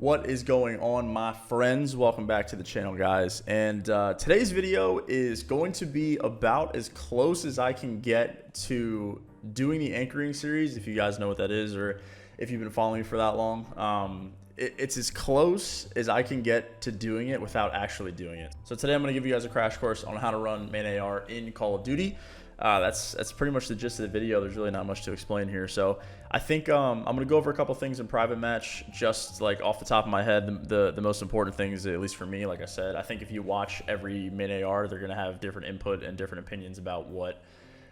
What is going on, my friends? Welcome back to the channel, guys. And today's video is going to be about as close as I can get to doing the anchoring series, if you guys know what that is, or if you've been following me for that long. It's as close as I can get to doing it without actually doing it. So today I'm going to give you guys a crash course on how to run main AR in Call of Duty. That's pretty much the gist of the video. There's really not much to explain here. So I think I'm going to go over a couple things in private match, just like off the top of my head. The most important things, at least for me, like I said, I think if you watch every main AR, they're going to have different input and different opinions about what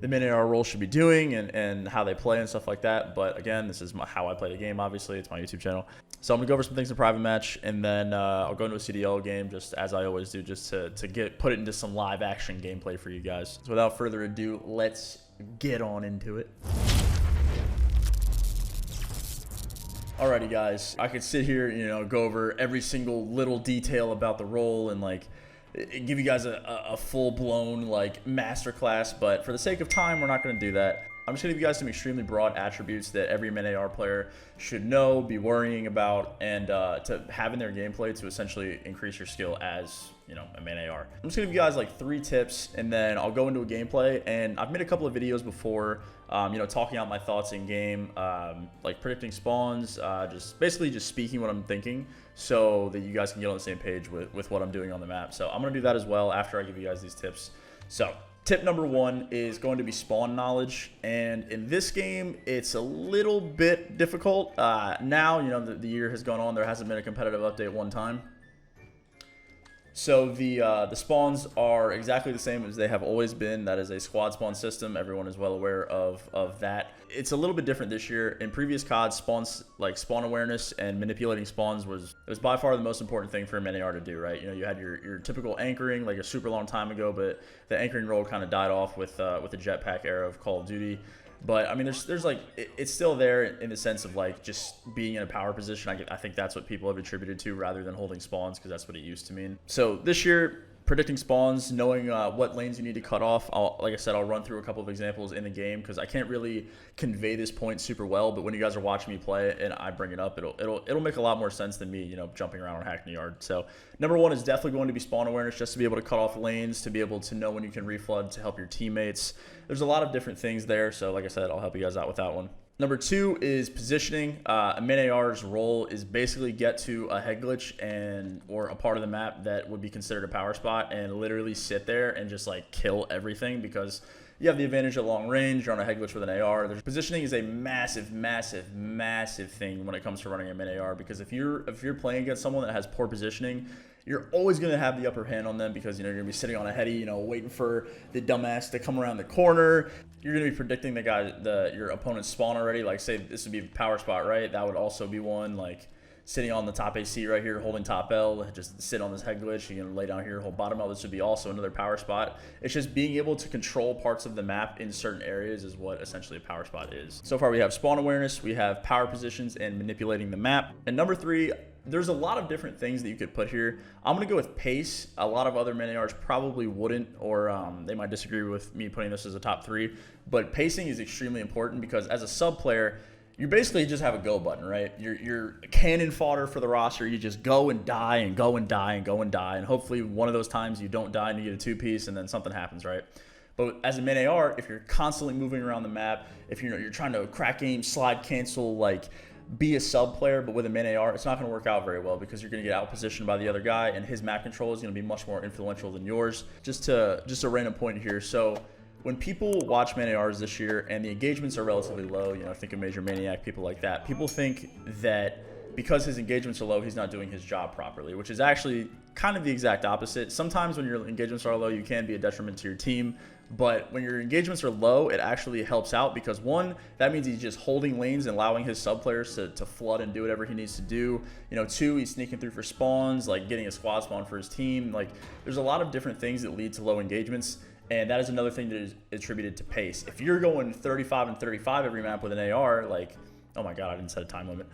the main AR role should be doing and how they play and stuff like that. But again, this is how I play the game. Obviously, it's my YouTube channel. So I'm gonna go over some things in private match, and then I'll go into a CDL game, just as I always do, just to put it into some live action gameplay for you guys. So without further ado, let's get on into it. Alrighty, guys, I could sit here, go over every single little detail about the role and like give you guys a full-blown like masterclass, but for the sake of time, we're not going to do that. I'm just going to give you guys some extremely broad attributes that every main AR player should know, be worrying about, and to have in their gameplay to essentially increase your skill as, a main AR. I'm just going to give you guys like 3 tips, and then I'll go into a gameplay. And I've made a couple of videos before, talking out my thoughts in game, like predicting spawns, basically speaking what I'm thinking, so that you guys can get on the same page with what I'm doing on the map. So I'm going to do that as well after I give you guys these tips. So tip number 1 is going to be spawn knowledge, and in this game it's a little bit difficult. Now the year has gone on, there hasn't been a competitive update one time. So the spawns are exactly the same as they have always been. That is a squad spawn system. Everyone is well aware of that. It's a little bit different this year. In previous CODs, spawn awareness and manipulating spawns was by far the most important thing for a main AR to do, right? You had your typical anchoring like a super long time ago, but the anchoring role kind of died off with the jetpack era of Call of Duty. But I mean, there's like, it's still there in the sense of like just being in a power position. I think that's what people have attributed to rather than holding spawns, because that's what it used to mean. So this year, predicting spawns, knowing what lanes you need to cut off. Like I said, I'll run through a couple of examples in the game because I can't really convey this point super well. But when you guys are watching me play it and I bring it up, it'll make a lot more sense than me, jumping around on Hackney Yard. So number 1 is definitely going to be spawn awareness, just to be able to cut off lanes, to be able to know when you can reflood to help your teammates. There's a lot of different things there. So like I said, I'll help you guys out with that one. Number 2 is positioning. A main AR's role is basically get to a head glitch or a part of the map that would be considered a power spot and literally sit there and just like kill everything, because you have the advantage at long range. You're on a head glitch with an AR. Positioning is a massive, massive, massive thing when it comes to running a main AR, because if you're playing against someone that has poor positioning, you're always going to have the upper hand on them, because you're going to be sitting on a heady, waiting for the dumbass to come around the corner. You're going to be predicting your opponent's spawn already. Like, say this would be a power spot, right? That would also be one. Like sitting on the top AC right here, holding top L, just sit on this head glitch. You can lay down here, hold bottom L. This would be also another power spot. It's just being able to control parts of the map in certain areas is what essentially a power spot is. So far we have spawn awareness, we have power positions, and manipulating the map. And number 3, there's a lot of different things that you could put here. I'm going to go with pace. A lot of other main ARs probably wouldn't, or they might disagree with me putting this as a top 3. But pacing is extremely important, because as a sub player, you basically just have a go button, right? You're cannon fodder for the roster. You just go and die and go and die and go and die. And hopefully one of those times you don't die and you get a 2-piece and then something happens, right? But as a main AR, if you're constantly moving around the map, if you're trying to crack aim, slide cancel, like be a sub player, but with a main AR, it's not going to work out very well, because you're going to get out positioned by the other guy, and his map control is going to be much more influential than yours. Just a random point here. So when people watch main ARs this year and the engagements are relatively low, think of Major Maniac, people like that, people think that because his engagements are low, he's not doing his job properly, which is actually kind of the exact opposite. Sometimes when your engagements are low, you can be a detriment to your team. But when your engagements are low, it actually helps out, because 1, that means he's just holding lanes and allowing his sub players to flood and do whatever he needs to do. 2, he's sneaking through for spawns, like getting a squad spawn for his team. Like, there's a lot of different things that lead to low engagements. And that is another thing that is attributed to pace. If you're going 35 and 35 every map with an AR, like, oh my God, I didn't set a time limit.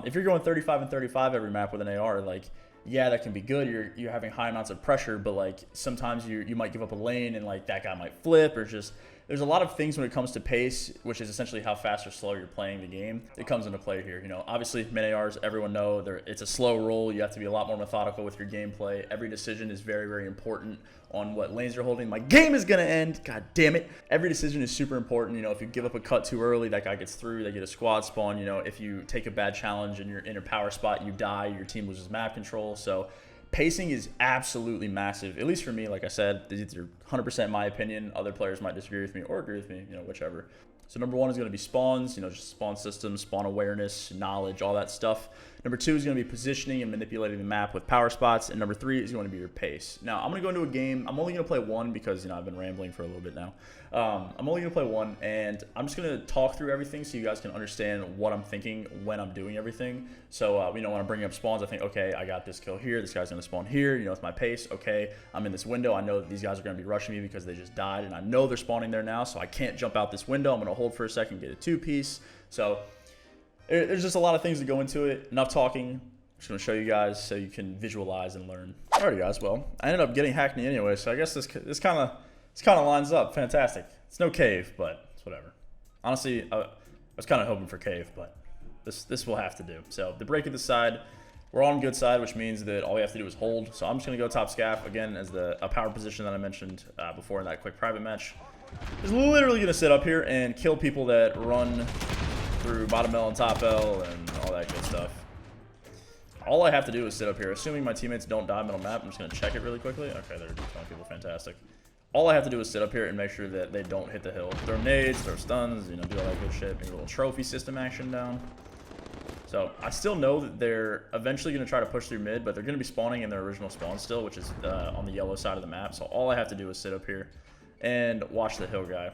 If you're going 35 and 35 every map with an AR, like, yeah, that can be good. You're having high amounts of pressure, but like sometimes you might give up a lane and like that guy might flip, or just there's a lot of things when it comes to pace, which is essentially how fast or slow you're playing the game. It comes into play here. You know, obviously mid ARs, everyone know it's a slow roll. You have to be a lot more methodical with your gameplay. Every decision is very, very important on what lanes you're holding. My game is gonna end. God damn it. Every decision is super important. You know, if you give up a cut too early, that guy gets through, they get a squad spawn. You know, if you take a bad challenge and you're in a power spot, you die, your team loses map control. So pacing is absolutely massive, at least for me. Like I said, these are 100% my opinion. Other players might disagree with me or agree with me, you know, whichever. So number one is going to be spawns, you know, just spawn systems, spawn awareness, knowledge, all that stuff. Number two is going to be positioning and manipulating the map with power spots. And number three is going to be your pace. Now, I'm going to go into a game. I'm only going to play one because, you know, I've been rambling for a little bit now. I'm only going to play one, and I'm just going to talk through everything so you guys can understand what I'm thinking when I'm doing everything. So, you know, when I'm bringing up spawns, I think, okay, I got this kill here. This guy's going to spawn here. You know, it's my pace. Okay, I'm in this window. I know that these guys are going to be rushing me because they just died, and I know they're spawning there now, so I can't jump out this window. I'm going to hold for a second, get a two-piece. So there's just a lot of things that go into it. Enough talking. I'm just going to show you guys so you can visualize and learn. Alrighty, guys. Well, I ended up getting Hackney anyway, so I guess this kind of lines up. Fantastic. It's no cave, but it's whatever. Honestly, I was kind of hoping for cave, but this will have to do. So the break at the side, we're on good side, which means that all we have to do is hold. So I'm just going to go top scaff again as a power position that I mentioned before in that quick private match. Just literally going to sit up here and kill people that run through bottom L and top L and all that good stuff. All I have to do is sit up here. Assuming my teammates don't die middle map, I'm just going to check it really quickly. Okay, they're killing people. Fantastic. All I have to do is sit up here and make sure that they don't hit the hill. Throw nades, throw stuns, you know, do all that good shit. Maybe a little trophy system action down. So I still know that they're eventually going to try to push through mid, but they're going to be spawning in their original spawn still, which is on the yellow side of the map. So all I have to do is sit up here and watch the hill guy.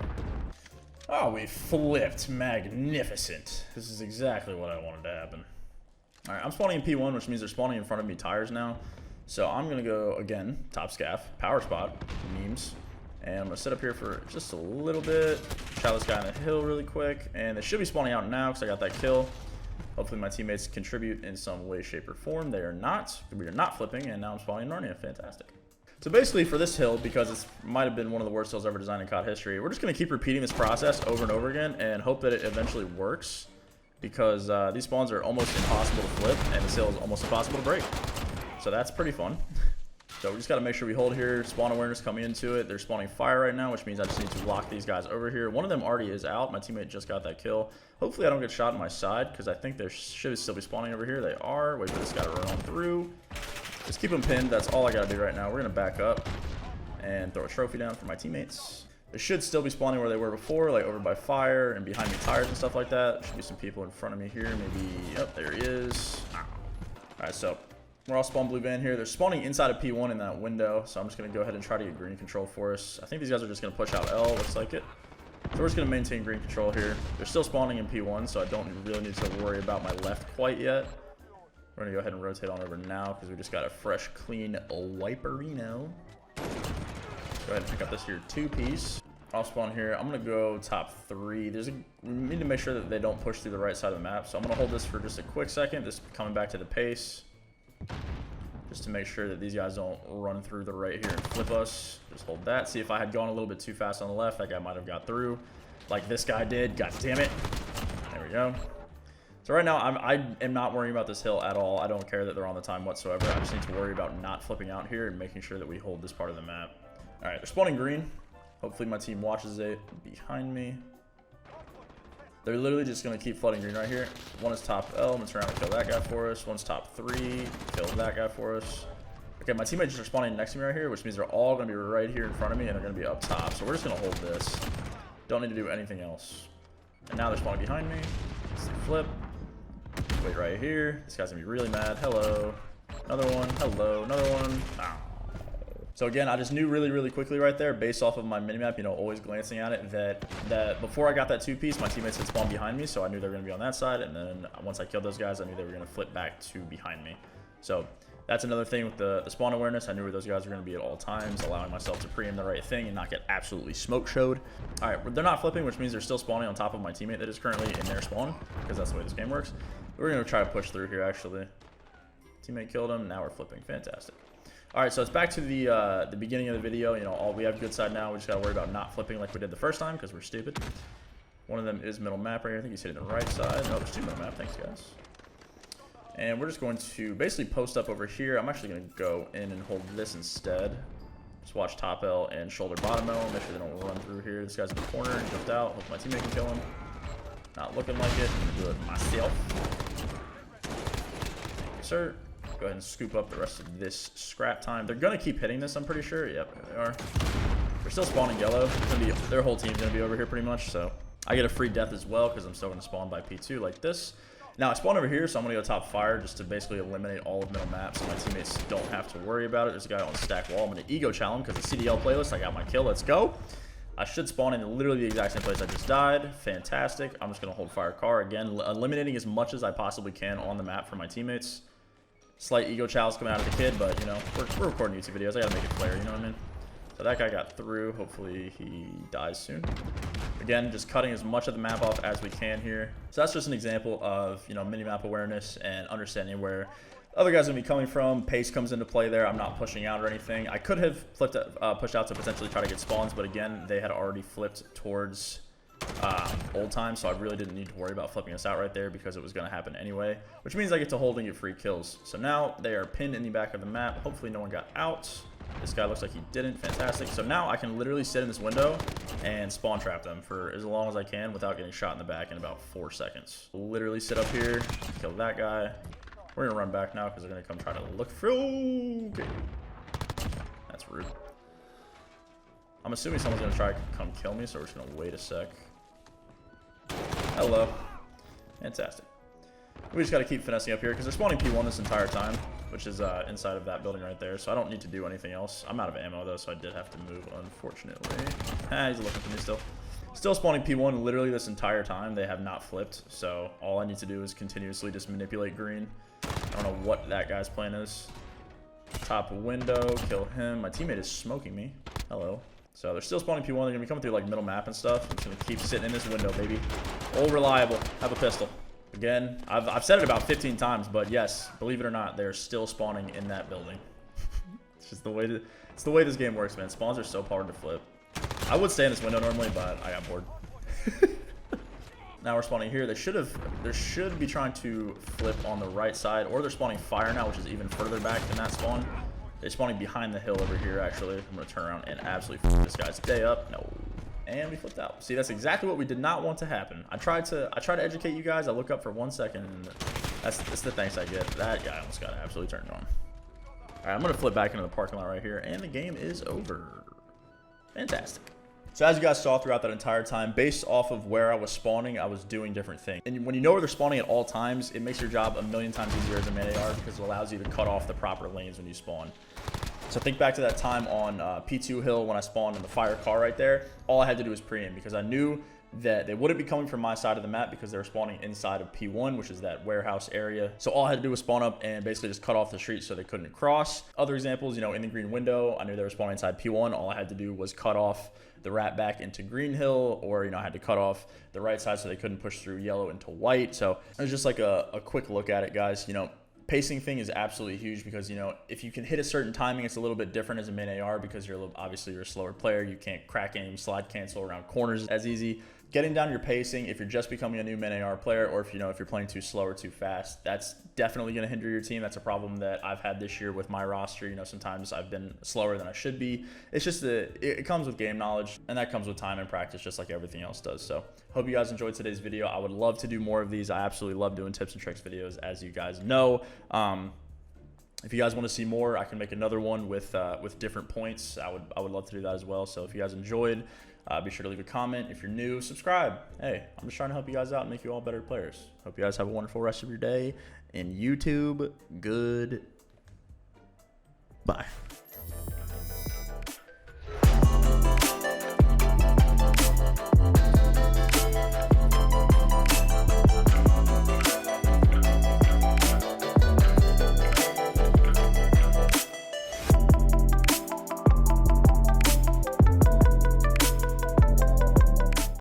Oh, we flipped. Magnificent. This is exactly what I wanted to happen. All right, I'm spawning in P1, which means they're spawning in front of me tires now. So I'm going to go, again, top scaff, power spot, memes. And I'm going to sit up here for just a little bit. Chow this guy on the hill really quick. And they should be spawning out now because I got that kill. Hopefully my teammates contribute in some way, shape, or form. They are not. We are not flipping, and now I'm spawning in Narnia. Fantastic. So basically for this hill, because it might have been one of the worst hills ever designed in COD history, we're just going to keep repeating this process over and over again and hope that it eventually works. Because these spawns are almost impossible to flip, and this hill is almost impossible to break. So that's pretty fun. So we just got to make sure we hold here. Spawn awareness coming into it. They're spawning fire right now, which means I just need to lock these guys over here. One of them already is out. My teammate just got that kill. Hopefully I don't get shot in my side, because I think they should still be spawning over here. They are. Wait for this guy to run on through. Just keep them pinned. That's all I got to do right now. We're going to back up and throw a trophy down for my teammates. They should still be spawning where they were before, like over by fire and behind me tires and stuff like that. There should be some people in front of me here. Maybe, yep, there he is. All right, so we're all spawn blue van here. They're spawning inside of P1 in that window, so I'm just going to go ahead and try to get green control for us. I think these guys are just going to push out L, looks like it. So we're just going to maintain green control here. They're still spawning in P1, so I don't really need to worry about my left quite yet. We're going to go ahead and rotate on over now because we just got a fresh, clean wiperino. Go ahead and pick up this here two-piece. I'll spawn here. I'm going to go top 3. We need to make sure that they don't push through the right side of the map, so I'm going to hold this for just a quick second. Just coming back to the pace. Just to make sure that these guys don't run through the right here and flip us. Just hold that. See, if I had gone a little bit too fast on the left, that guy might have got through like this guy did. God damn it. There we go. So right now, I am not worrying about this hill at all. I don't care that they're on the time whatsoever. I just need to worry about not flipping out here and making sure that we hold this part of the map. All right, they're spawning green. Hopefully my team watches it behind me. They're literally just going to keep flooding green right here. One is top L. I'm going to turn around and kill that guy for us. One's top 3. Kill that guy for us. Okay, my teammates just are spawning next to me right here, which means they're all going to be right here in front of me, and they're going to be up top. So we're just going to hold this. Don't need to do anything else. And now they're spawning behind me. Let's flip. Wait right here. This guy's going to be really mad. Hello. Another one. Hello. Another one. Ow. So again, I just knew really, really quickly right there, based off of my minimap, you know, always glancing at it, that before I got that two-piece, my teammates had spawned behind me, so I knew they were going to be on that side, and then once I killed those guys, I knew they were going to flip back to behind me. So that's another thing with the spawn awareness. I knew where those guys were going to be at all times, allowing myself to pre-aim the right thing and not get absolutely smoke showed. All right, they're not flipping, which means they're still spawning on top of my teammate that is currently in their spawn, because that's the way this game works. We're going to try to push through here, actually. Teammate killed him. Now we're flipping. Fantastic. All right, so it's back to the beginning of the video. You know, all we have good side now. We just gotta worry about not flipping like we did the first time because we're stupid. One of them is middle map right here. I think he's hitting the right side. No, there's two middle map. Thanks, guys. And we're just going to basically post up over here. I'm actually going to go in and hold this instead. Just watch top L and shoulder bottom L. Make sure they don't run through here. This guy's in the corner. He jumped out. Hope my teammate can kill him. Not looking like it. I'm going to do it myself. Thank you, sir. Go ahead and scoop up the rest of this scrap time. They're going to keep hitting this, I'm pretty sure. Yep, they are. They're still spawning yellow. Their whole team's going to be over here pretty much. So I get a free death as well because I'm still going to spawn by P2 like this. Now, I spawned over here, so I'm going to go top fire just to basically eliminate all of middle map so my teammates don't have to worry about it. There's a guy on stack wall. I'm going to ego challenge because the CDL playlist, I got my kill. Let's go. I should spawn in literally the exact same place I just died. Fantastic. I'm just going to hold fire car. Again, eliminating as much as I possibly can on the map for my teammates. Slight ego challenge coming out of the kid, but, you know, we're recording YouTube videos. I got to make it clear, you know what I mean? So that guy got through. Hopefully he dies soon. Again, just cutting as much of the map off as we can here. So that's just an example of, you know, mini-map awareness and understanding where other guys are going to be coming from. Pace comes into play there. I'm not pushing out or anything. I could have flipped, pushed out to potentially try to get spawns, but again, they had already flipped towards old time, so I really didn't need to worry about flipping us out right there because it was going to happen anyway, which means I get to hold and get free kills. So now they are pinned in the back of the map. Hopefully no one got out. This guy looks like he didn't. Fantastic. So now I can literally sit in this window and spawn trap them for as long as I can without getting shot in the back in about 4 seconds. Literally sit up here, kill that guy. We're going to run back now because they're going to come try to look through. Okay. That's rude. I'm assuming someone's going to try to come kill me, so we're just going to wait a sec. Hello. Fantastic. We just got to keep finessing up here because they're spawning P1 this entire time, which is inside of that building right there. So I don't need to do anything else. I'm out of ammo, though, so I did have to move, unfortunately. He's looking for me still. Still spawning P1 literally this entire time. They have not flipped. So all I need to do is continuously just manipulate green. I don't know what that guy's plan is. Top window, kill him. My teammate is smoking me. Hello. So they're still spawning P1. They're going to be coming through like middle map and stuff. I'm just going to keep sitting in this window, baby. All reliable. Have a pistol. Again, I've said it about 15 times, but yes, believe it or not, they're still spawning in that building. It's just the way this game works, man. Spawns are so hard to flip. I would stay in this window normally, but I got bored. Now we're spawning here. They should be trying to flip on the right side, or they're spawning fire now, which is even further back than that spawn. They're spawning behind the hill over here, actually. I'm going to turn around and absolutely f this guy's day up. No. And we flipped out. See, that's exactly what we did not want to happen. I try to educate you guys. I look up for 1 second, and that's the thanks I get. That guy almost got absolutely turned on. All right, I'm going to flip back into the parking lot right here, and the game is over. Fantastic. So as you guys saw throughout that entire time, based off of where I was spawning, I was doing different things. And when you know where they're spawning at all times, it makes your job a million times easier as a main AR because it allows you to cut off the proper lanes when you spawn. So think back to that time on P2 Hill when I spawned in the fire car right there. All I had to do was pre-aim because I knew that they wouldn't be coming from my side of the map because they were spawning inside of P1, which is that warehouse area. So all I had to do was spawn up and basically just cut off the street so they couldn't cross. Other examples, you know, in the green window, I knew they were spawning inside P1. All I had to do was cut off the rat back into Green Hill, or, you know, I had to cut off the right side so they couldn't push through yellow into white. So it was just like a quick look at it, guys. You know, pacing thing is absolutely huge because, you know, if you can hit a certain timing, it's a little bit different as a main AR because obviously you're a slower player. You can't crack aim, slide cancel around corners as easy. Getting down your pacing, if you're just becoming a new main AR player, or if you're playing too slow or too fast, that's definitely going to hinder your team. That's a problem that I've had this year with my roster. You know, sometimes I've been slower than I should be. It's just it comes with game knowledge, and that comes with time and practice, just like everything else does. So hope you guys enjoyed today's video. I would love to do more of these. I absolutely love doing tips and tricks videos, as you guys know. If you guys want to see more, I can make another one with different points. I would love to do that as well. So if you guys enjoyed, be sure to leave a comment. If you're new, subscribe. Hey, I'm just trying to help you guys out and make you all better players. Hope you guys have a wonderful rest of your day. And YouTube, good. Bye.